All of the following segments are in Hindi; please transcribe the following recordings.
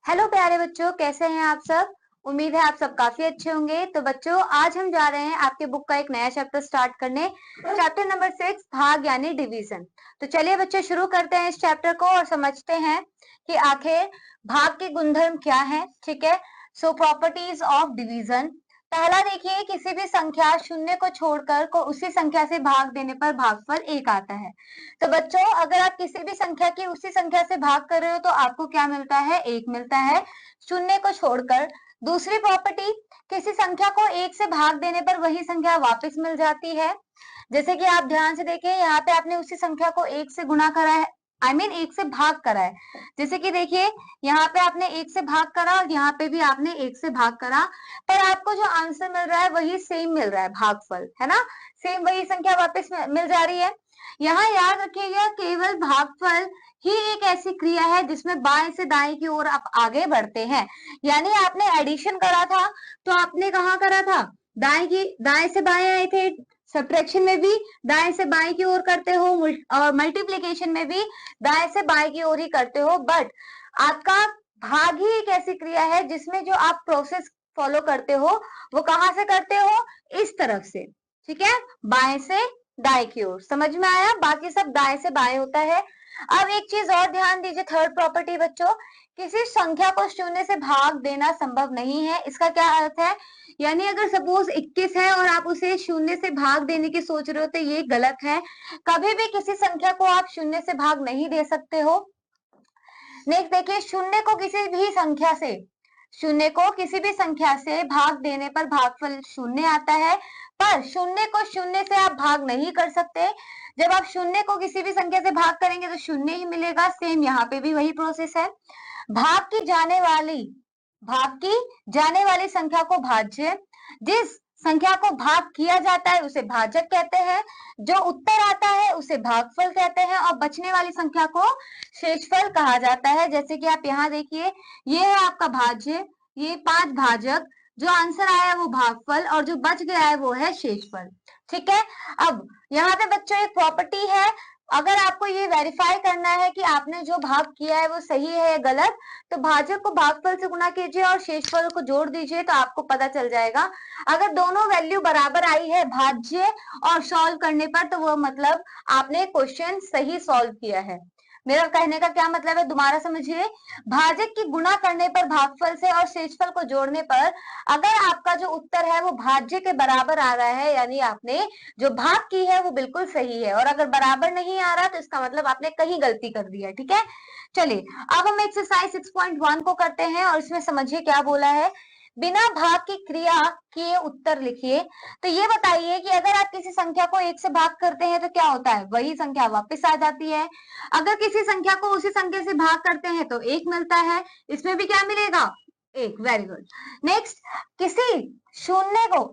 हेलो प्यारे बच्चों, कैसे हैं आप सब। उम्मीद है आप सब काफी अच्छे होंगे। तो बच्चों, आज हम जा रहे हैं आपके बुक का एक नया चैप्टर स्टार्ट करने, चैप्टर नंबर 6, भाग यानी डिवीजन। तो चलिए बच्चों, शुरू करते हैं इस चैप्टर को और समझते हैं कि आखिर भाग के गुणधर्म क्या है। ठीक है, सो प्रॉपर्टीज ऑफ डिवीजन। पहला देखिए, किसी भी संख्या शून्य को छोड़कर को उसी संख्या से भाग देने पर भागफल 1 आता है। तो बच्चों, अगर आप किसी भी संख्या की उसी संख्या से भाग कर रहे हो तो आपको क्या मिलता है, 1 मिलता है, शून्य को छोड़कर। दूसरी प्रॉपर्टी, किसी संख्या को 1 से भाग देने पर वही संख्या वापस मिल जाती है। जैसे कि आप ध्यान से देखें, यहाँ पे आपने उसी संख्या को 1 से गुणा करा है, आई मीन 1 से भाग करा है। जैसे कि देखिए, यहाँ पे आपने 1 से भाग करा और यहाँ पे भी आपने 1 से भाग करा, पर आपको जो आंसर मिल रहा है वही सेम मिल रहा है, भागफल, है ना। सेम वही संख्या वापस मिल जा रही है। यहाँ याद रखिएगा, केवल भागफल ही एक ऐसी क्रिया है जिसमें बाएं से दाएं की ओर आप आगे बढ़ते हैं। यानी आपने एडिशन करा था तो आपने कहाँ करा था, दाएं से बाएं आए थे। सब्ट्रैक्शन में भी दाएं से बाएं की ओर करते हो और मल्टीप्लिकेशन में भी दाएं से बाएं की ओर ही करते हो। बट आपका भाग ही एक ऐसी क्रिया है जिसमें जो आप प्रोसेस फॉलो करते हो वो कहाँ से करते हो, इस तरफ से। ठीक है, बाएं से दाएं की ओर। समझ में आया, बाकी सब दाएं से बाएं होता है। अब एक चीज और ध्यान दीजिए, थर्ड प्रॉपर्टी बच्चों, किसी संख्या को शून्य से भाग देना संभव नहीं है। इसका क्या अर्थ है, यानी अगर सपोज 21 है और आप उसे शून्य से भाग देने की सोच रहे हो तो ये गलत है। कभी भी किसी संख्या को आप शून्य से भाग नहीं दे सकते हो। नेक्स्ट देखिए, शून्य को किसी भी संख्या से भाग देने पर भागफल शून्य आता है, पर शून्य को शून्य से आप भाग नहीं कर सकते। जब आप शून्य को किसी भी संख्या से भाग करेंगे तो शून्य ही मिलेगा। सेम यहाँ पे भी वही प्रोसेस है। भाग की जाने वाली संख्या को भाज्य, जिस संख्या को भाग किया जाता है उसे भाजक कहते हैं, जो उत्तर आता है उसे भागफल कहते हैं, और बचने वाली संख्या को शेषफल कहा जाता है। जैसे कि आप यहाँ देखिए, ये है आपका भाज्य, ये 5 भाजक, जो आंसर आया वो भागफल, और जो बच गया है वो है शेषफल। ठीक है, अब यहाँ पे बच्चों एक प्रॉपर्टी है, अगर आपको ये वेरीफाई करना है कि आपने जो भाग किया है वो सही है या गलत, तो भाजक को भागफल से गुणा कीजिए और शेषफल को जोड़ दीजिए तो आपको पता चल जाएगा। अगर दोनों वैल्यू बराबर आई है भाज्य और सॉल्व करने पर, तो वो मतलब आपने क्वेश्चन सही सॉल्व किया है। मेरा कहने का क्या मतलब है, दोबारा समझिए। भाजक की गुणा करने पर भागफल से और शेषफल को जोड़ने पर अगर आपका जो उत्तर है वो भाज्य के बराबर आ रहा है, यानी आपने जो भाग की है वो बिल्कुल सही है। और अगर बराबर नहीं आ रहा तो इसका मतलब आपने कहीं गलती कर दी है। ठीक है, चलिए अब हम एक्सरसाइज 6.1 को करते हैं और इसमें समझिए क्या बोला है। बिना भाग की क्रिया किए उत्तर लिखिए। तो ये बताइए कि अगर आप किसी संख्या को 1 से भाग करते हैं तो क्या होता है, वही संख्या वापस आ जाती है। अगर किसी संख्या को उसी संख्या से भाग करते हैं तो 1 मिलता है। इसमें भी क्या मिलेगा, 1। Very good. नेक्स्ट, किसी शून्य को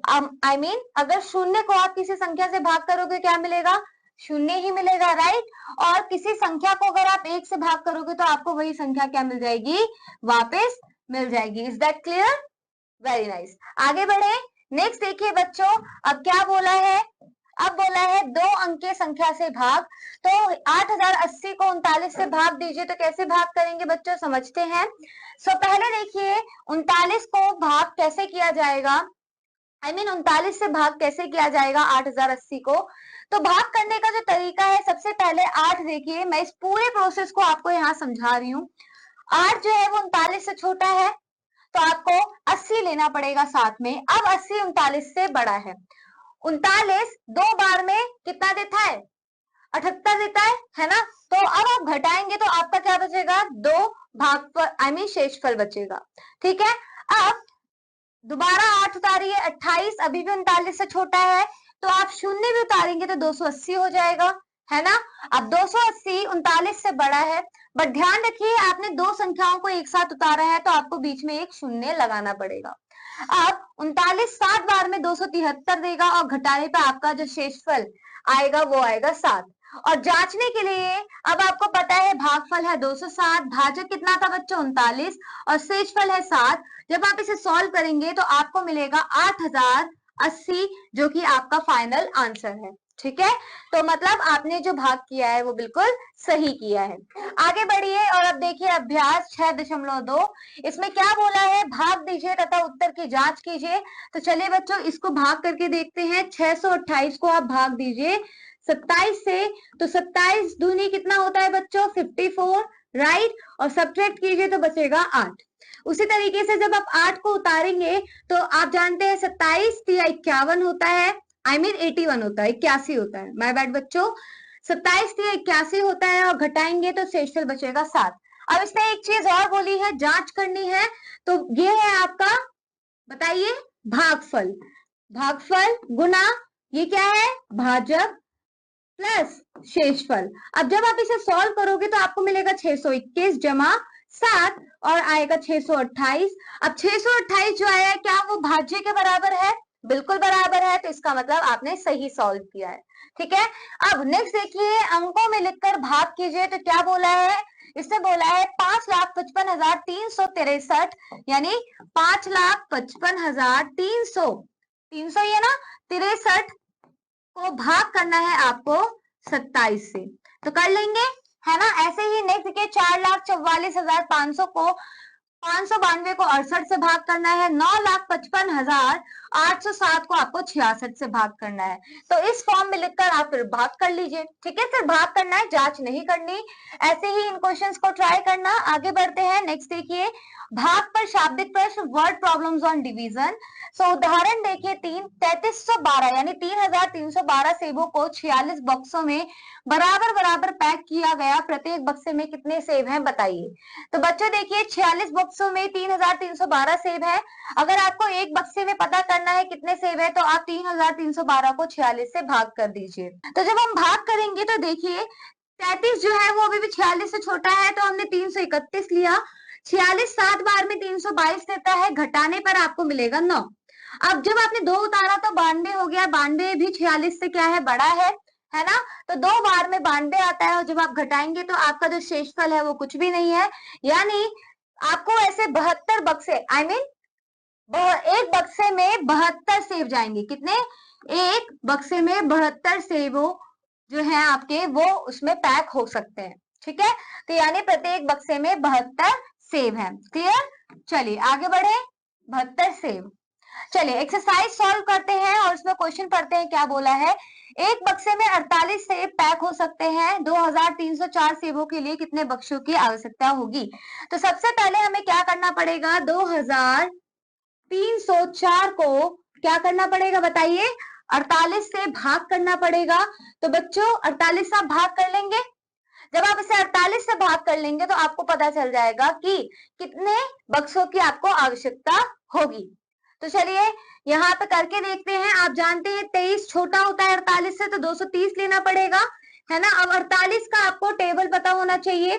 अगर शून्य को आप किसी संख्या से भाग करोगे क्या मिलेगा, शून्य ही मिलेगा, राइट। और किसी संख्या को अगर आप 1 से भाग करोगे तो आपको वही संख्या क्या मिल जाएगी, वापस मिल जाएगी। Is that clear, very nice. आगे बढ़े। नेक्स्ट देखिए बच्चों, अब क्या बोला है, अब बोला है 2 अंक की संख्या से भाग। तो 8080 को 39 से भाग दीजिए, तो कैसे भाग करेंगे बच्चों, समझते हैं। पहले देखिए 39 को भाग कैसे किया जाएगा, 39 से भाग कैसे किया जाएगा 8080 को। तो भाग करने का जो तरीका है, सबसे पहले 8 देखिए, मैं इस पूरे प्रोसेस को आपको यहाँ समझा रही हूँ। 8 जो है वो 39 से छोटा है, तो आपको 80 लेना पड़ेगा साथ में। अब 80 39 से बड़ा है। 39 2 बार में कितना देता है, 78 देता है ना। तो अब आप घटाएंगे तो आपका क्या बचेगा, 2 भागफल शेषफल बचेगा। ठीक है, अब दोबारा 8 उतारिए, 28 अभी भी 39 से छोटा है, तो आप शून्य भी उतारेंगे तो 280 हो जाएगा, है ना। अब 280 39 से बड़ा है, बट ध्यान रखिए आपने 2 संख्याओं को एक साथ उतारा है तो आपको बीच में एक शून्य लगाना पड़ेगा। अब 39 7 बार में 273 देगा और घटाने पे आपका जो शेषफल आएगा वो आएगा 7। और जांचने के लिए अब आपको पता है भागफल है 207, भाजक कितना था बच्चों 39 और शेषफल है 7। जब आप इसे सॉल्व करेंगे तो आपको मिलेगा 8080, जो कि आपका फाइनल आंसर है। ठीक है, तो मतलब आपने जो भाग किया है वो बिल्कुल सही किया है। आगे बढ़िए और अब देखिए अभ्यास 6.2, इसमें क्या बोला है, भाग दीजिए तथा उत्तर की जांच कीजिए। तो चलिए बच्चों इसको भाग करके देखते हैं। 628 को आप भाग दीजिए 27 से, तो 27 दूनी कितना होता है बच्चों, 54, राइट, और सब्ट्रैक्ट कीजिए तो बचेगा 8। उसी तरीके से जब आप 8 को उतारेंगे तो आप जानते हैं 27 या 51 होता है, I mean 81 होता है, 81 होता है, माय बैड बच्चों, 27 या 81 होता है और घटाएंगे तो शेषफल बचेगा 7। अब इसने एक चीज और बोली है, जांच करनी है, तो ये है आपका, बताइए, भागफल। भागफल गुना ये क्या है, भाजक प्लस शेषफल। अब जब आप इसे सॉल्व करोगे तो आपको मिलेगा 621 जमा 7 और आएगा 628। अब 628 जो आया है क्या वो भाज्य के बराबर है, बिल्कुल बराबर है, तो इसका मतलब आपने सही सॉल्व किया है। ठीक है, अब नेक्स्ट देखिए, अंकों में लिखकर भाग कीजिए, तो क्या बोला है, इससे बोला है 5,55,363, यानी 5,55,300, 300 ये ना 63 को भाग करना है आपको 27 से, तो कर लेंगे, है ना। ऐसे ही नेक्स्ट देखिए 4,44,500 को 592 को 68 से भाग करना है, 9,55,807 को आपको 66 से भाग करना है। तो इस फॉर्म में लिखकर आप फिर भाग कर लीजिए। ठीक है, सिर्फ भाग करना है, जांच नहीं करनी। ऐसे ही इन क्वेश्चंस को ट्राई करना। आगे बढ़ते हैं, नेक्स्ट देखिए, भाग पर शाब्दिक प्रश्न, वर्ड प्रॉब्लम्स ऑन डिवीजन। सो उदाहरण देखिए 3312 यानी 3,312 सेबों को 46 बक्सों में बराबर बराबर पैक किया गया, प्रत्येक बक्से में कितने सेब हैं बताइए। तो बच्चों देखिए 46 बक्सों में 3,312 सेब है। अगर आपको एक बक्से में पता करना है कितने सेब है तो आप 3,312 को 46 से भाग कर दीजिए। तो जब हम भाग करेंगे तो देखिए 33 जो है वो अभी भी 46 से छोटा है, तो हमने 331 लिया। 46 7 बार में 322 देता है, घटाने पर आपको मिलेगा 9। अब जब आपने 2 उतारा तो 92 हो गया, 92 भी 46 से क्या है, बड़ा है ना। तो 2 बार में 92 आता है और जब आप घटाएंगे तो आपका जो शेषफल है वो कुछ भी नहीं है, यानी आपको ऐसे 72 बक्से, I mean एक बक्से में 72 सेब जाएंगे। कितने, एक बक्से में 72 सेबों जो है आपके वो उसमें पैक हो सकते हैं। ठीक है, तो यानी प्रत्येक बक्से में 72 सेब हैं। क्लियर, चलिए आगे बढ़े, 72 सेब। चलिए एक्सरसाइज सॉल्व करते हैं और उसमें क्वेश्चन पढ़ते हैं, क्या बोला है, एक बक्से में 48 सेब पैक हो सकते हैं, 2,304 सेबों के लिए कितने बक्सों की आवश्यकता होगी। तो सबसे पहले हमें क्या करना पड़ेगा, 2,304 को क्या करना पड़ेगा बताइए, 48 से भाग करना पड़ेगा। तो बच्चों 48 से आप भाग कर लेंगे, जब आप इसे 48 से भाग कर लेंगे तो आपको पता चल जाएगा कि कितने बक्सों की आपको आवश्यकता होगी। तो चलिए यहाँ पे करके देखते हैं। आप जानते हैं 23 छोटा होता है 48 से, तो 230 लेना पड़ेगा, है ना। अब 48 का आपको टेबल पता होना चाहिए।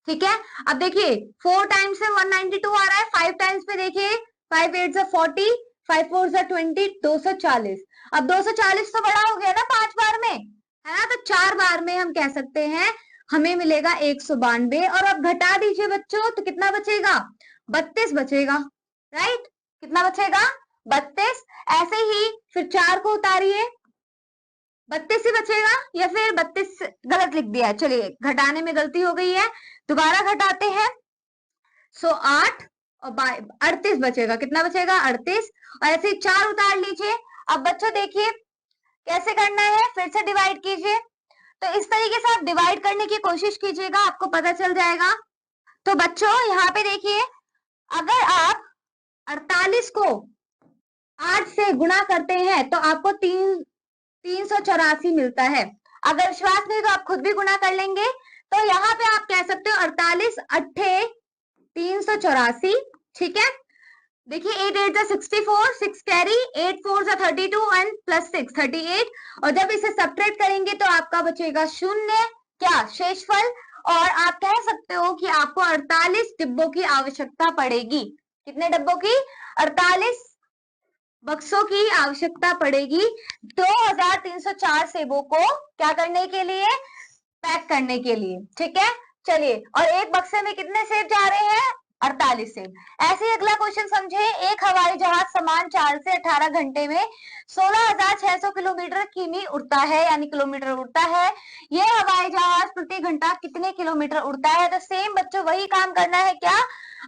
ठीक है, अब देखिए 4 टाइम्स से 192 आ रहा है, 5 टाइम्स पे देखिए 5 8 जा 40, 5 4 जा 20, 240। अब 240 तो बड़ा हो गया ना 5 बार में, है ना, तो 4 बार में हम कह सकते हैं हमें मिलेगा 192। और अब घटा दीजिए बच्चों, तो कितना बचेगा, 32 बचेगा, राइट, कितना बचेगा, 32। ऐसे ही फिर 4 को उतारिए, 32 ही बचेगा, या फिर 32 गलत लिख दिया है, चलिए घटाने में गलती हो गई है, दोबारा घटाते हैं। 8 और 38 बचेगा, कितना बचेगा, 38। और ऐसे 4 उतार लीजिए। अब बच्चों देखिए कैसे करना है, फिर से डिवाइड कीजिए। तो इस तरीके से आप डिवाइड करने की कोशिश कीजिएगा, आपको पता चल जाएगा। तो बच्चों यहाँ पे देखिए, अगर आप 48 को 8 से गुणा करते हैं तो आपको 384 मिलता है। अगर विश्वास नहीं तो आप खुद भी गुणा कर लेंगे। तो यहाँ पे आप कह सकते हो 48 अट्ठे 384। ठीक है, देखिए 8 8 जा 64, 6 कैरी, 8 4 जा 32 एंड प्लस 6 38। और जब इसे सब्ट्रैक्ट करेंगे तो आपका बचेगा 0, क्या, शेषफल। और आप कह सकते हो कि आपको 48 डिब्बों की आवश्यकता पड़ेगी। कितने डिब्बों की, 48 बक्सों की आवश्यकता पड़ेगी 2,304 सेबों को क्या करने के लिए, पैक करने के लिए। ठीक है, चलिए, और एक बक्से में कितने सेब जा रहे हैं, 48 से। ऐसे ही अगला क्वेश्चन समझे, एक हवाई जहाज समान चाल से 18 घंटे में 16,600 किलोमीटर किमी उड़ता है, यानी किलोमीटर उड़ता है। ये हवाई जहाज प्रति घंटा कितने किलोमीटर उड़ता है? तो सेम बच्चों वही काम करना है। क्या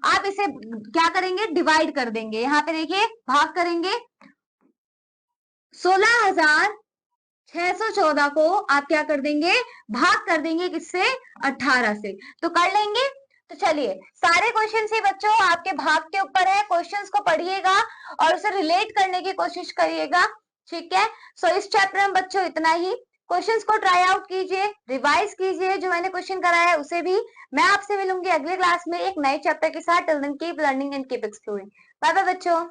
आप इसे क्या करेंगे? डिवाइड कर देंगे। यहाँ पे देखिए भाग करेंगे, 16,614 को आप क्या कर देंगे? भाग कर देंगे किससे? 18 से। तो कर लेंगे। तो चलिए सारे क्वेश्चन ही बच्चों आपके भाग के ऊपर है। क्वेश्चंस को पढ़िएगा और उसे रिलेट करने की कोशिश करिएगा, ठीक है। सो इस चैप्टर में बच्चों इतना ही। क्वेश्चंस को ट्राई आउट कीजिए, रिवाइज कीजिए, जो मैंने क्वेश्चन कराया है उसे भी। मैं आपसे मिलूंगी अगले क्लास में एक नए चैप्टर के साथ। Till then keep learning and keep exploring. Bye bye बच्चों।